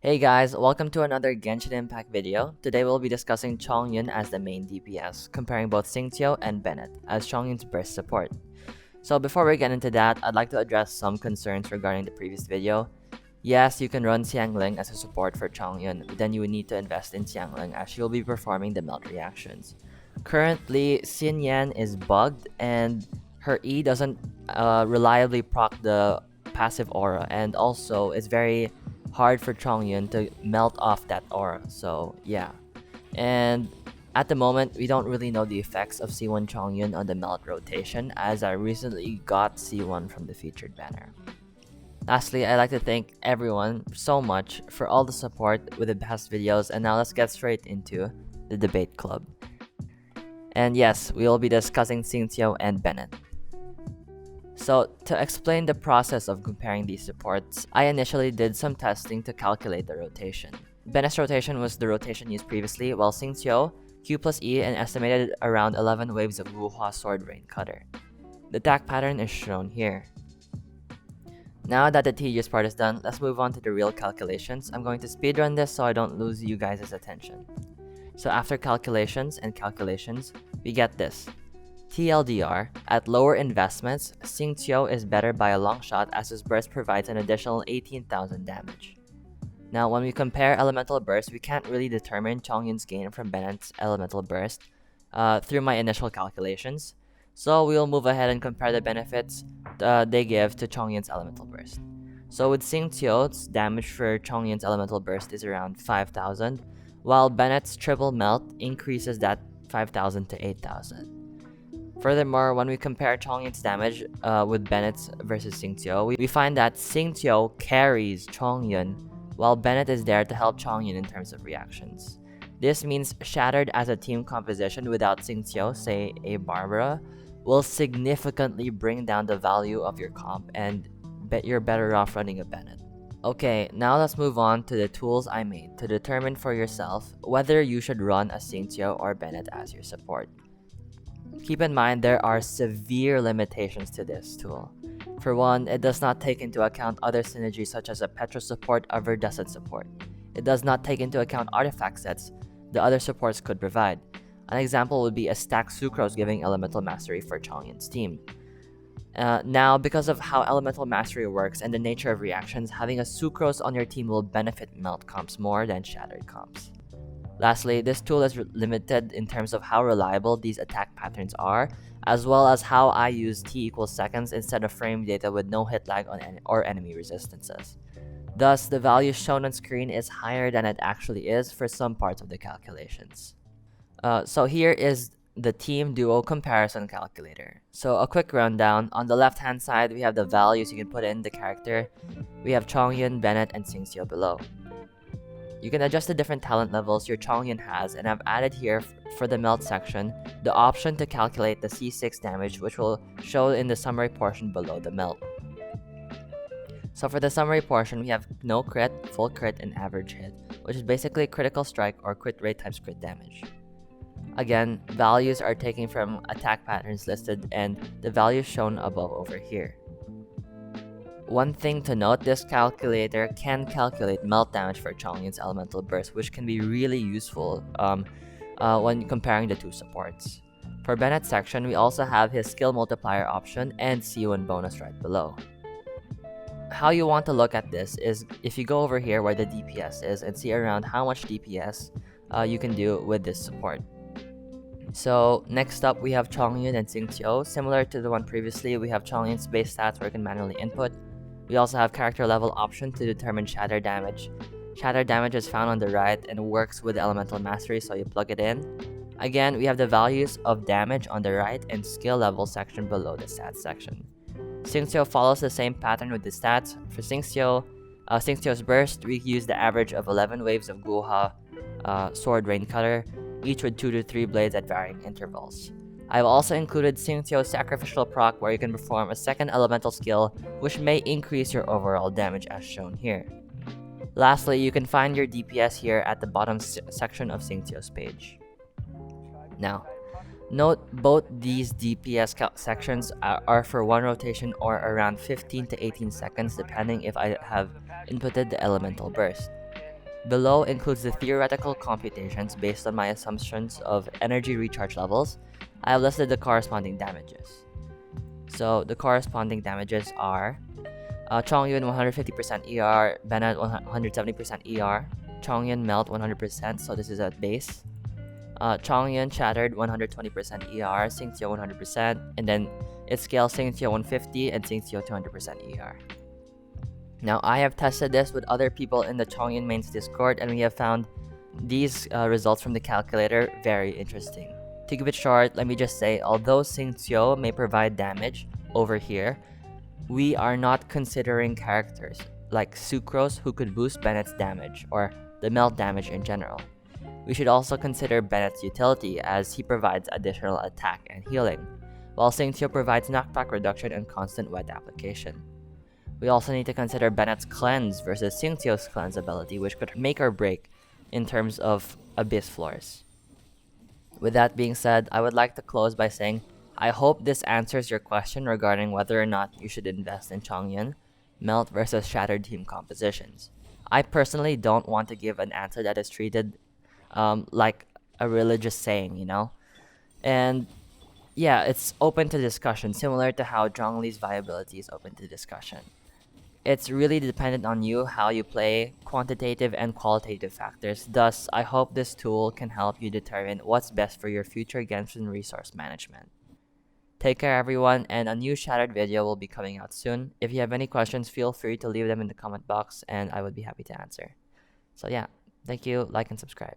Hey guys, welcome to another Genshin Impact video. Today we'll be discussing Chongyun as the main DPS, comparing both Xingqiu and Bennett as Chongyun's burst support. So before we get into that, I'd like to address some concerns regarding the previous video. Yes, you can run Xiangling as a support for Chongyun, but then you would need to invest in Xiangling as she will be performing the melt reactions. Currently, Xin Yan is bugged and her E doesn't reliably proc the passive aura, and also it's very hard for Chongyun to melt off that aura. So yeah, and at the moment we don't really know the effects of C1 Chongyun on the melt rotation, as I recently got C1 from the featured banner. Lastly, I'd like to thank everyone so much for all the support with the past videos, and now let's get straight into the debate club. And yes, we will be discussing Xingqiu and Bennett. So, to explain the process of comparing these supports, I initially did some testing to calculate the rotation. Bennett's rotation was the rotation used previously, while Xingqiu, Q plus E, and estimated around 11 waves of Wuhua Sword Rain Cutter. The attack pattern is shown here. Now that the tedious part is done, let's move on to the real calculations. I'm going to speedrun this so I don't lose you guys' attention. So after calculations, we get this. TLDR, at lower investments, Xingqiu is better by a long shot as his burst provides an additional 18,000 damage. Now when we compare elemental burst, we can't really determine Chongyun's gain from Bennett's elemental burst through my initial calculations, so we'll move ahead and compare the benefits they give to Chongyun's elemental burst. So with Xingqiu's damage for Chongyun's elemental burst is around 5,000, while Bennett's triple melt increases that 5,000 to 8,000. Furthermore, when we compare Chongyun's damage with Bennett's versus Xingqiu, we find that Xingqiu carries Chongyun, while Bennett is there to help Chongyun in terms of reactions. This means shattered as a team composition without Xingqiu, say a Barbara, will significantly bring down the value of your comp, and you're better off running a Bennett. Okay, now let's move on to the tools I made to determine for yourself whether you should run a Xingqiu or Bennett as your support. Keep in mind there are severe limitations to this tool. For one, it does not take into account other synergies such as a Petra support or Verdesset support. It does not take into account artifact sets the other supports could provide. An example would be a stack Sucrose giving Elemental Mastery for Chongyun's team. Now, because of how Elemental Mastery works and the nature of reactions, having a Sucrose on your team will benefit melt comps more than shattered comps. Lastly, this tool is limited in terms of how reliable these attack patterns are, as well as how I use T equals seconds instead of frame data with no hit lag or enemy resistances. Thus, the value shown on screen is higher than it actually is for some parts of the calculations. So here is the team duo comparison calculator. So a quick rundown. On the left hand side, we have the values you can put in the character. We have Chongyun, Bennett, and Xingqiu below. You can adjust the different talent levels your Chongyun has, and I've added here for the melt section the option to calculate the C6 damage, which will show in the summary portion below the melt. So for the summary portion, we have no crit, full crit, and average hit, which is basically critical strike or crit rate times crit damage. Again, values are taken from attack patterns listed and the values shown above over here. One thing to note, this calculator can calculate melt damage for Chongyun's elemental burst, which can be really useful when comparing the two supports. For Bennett's section, we also have his skill multiplier option and C1 bonus right below. How you want to look at this is if you go over here where the DPS is and see around how much DPS you can do with this support. So next up, we have Chongyun and Xingqiu. Similar to the one previously, we have Chongyun's base stats where you can manually input. We also have character level option to determine shatter damage. Shatter damage is found on the right and works with elemental mastery, so you plug it in. Again, we have the values of damage on the right and skill level section below the stats section. Xingqiu follows the same pattern with the stats. For Xingqiu's burst, we use the average of 11 waves of Guha Sword Rain Cutter, each with 2 to 3 blades at varying intervals. I've also included Xingqiu's Sacrificial proc where you can perform a second elemental skill which may increase your overall damage as shown here. Lastly, you can find your DPS here at the bottom section of Xingqiu's page. Now, note both these DPS sections are for one rotation or around 15 to 18 seconds depending if I have inputted the elemental burst. Below includes the theoretical computations based on my assumptions of energy recharge levels. I have listed the corresponding damages. So the corresponding damages are Chongyun 150% ER, Bennett 170% ER, Chongyun melt 100%, so this is at base. Chongyun shattered 120% ER, Xingqiu 100%, and then it scales Xingqiu 150 and Xingqiu 200% ER. Now, I have tested this with other people in the Chongyun mains Discord, and we have found these results from the calculator very interesting. To keep it short, let me just say, although Xingqiu may provide damage over here, we are not considering characters like Sucrose who could boost Bennett's damage, or the melt damage in general. We should also consider Bennett's utility, as he provides additional attack and healing, while Xingqiu provides knockback reduction and constant wet application. We also need to consider Bennett's cleanse versus Xingqiu's cleanse ability, which could make or break in terms of abyss floors. With that being said, I would like to close by saying I hope this answers your question regarding whether or not you should invest in Chongyun, melt versus shattered team compositions. I personally don't want to give an answer that is treated like a religious saying, you know? And yeah, it's open to discussion, similar to how Zhongli's viability is open to discussion. It's really dependent on you, how you play, quantitative and qualitative factors. Thus, I hope this tool can help you determine what's best for your future Genshin resource management. Take care everyone, and a new Shattered video will be coming out soon. If you have any questions, feel free to leave them in the comment box and I would be happy to answer. So yeah, thank you, like and subscribe.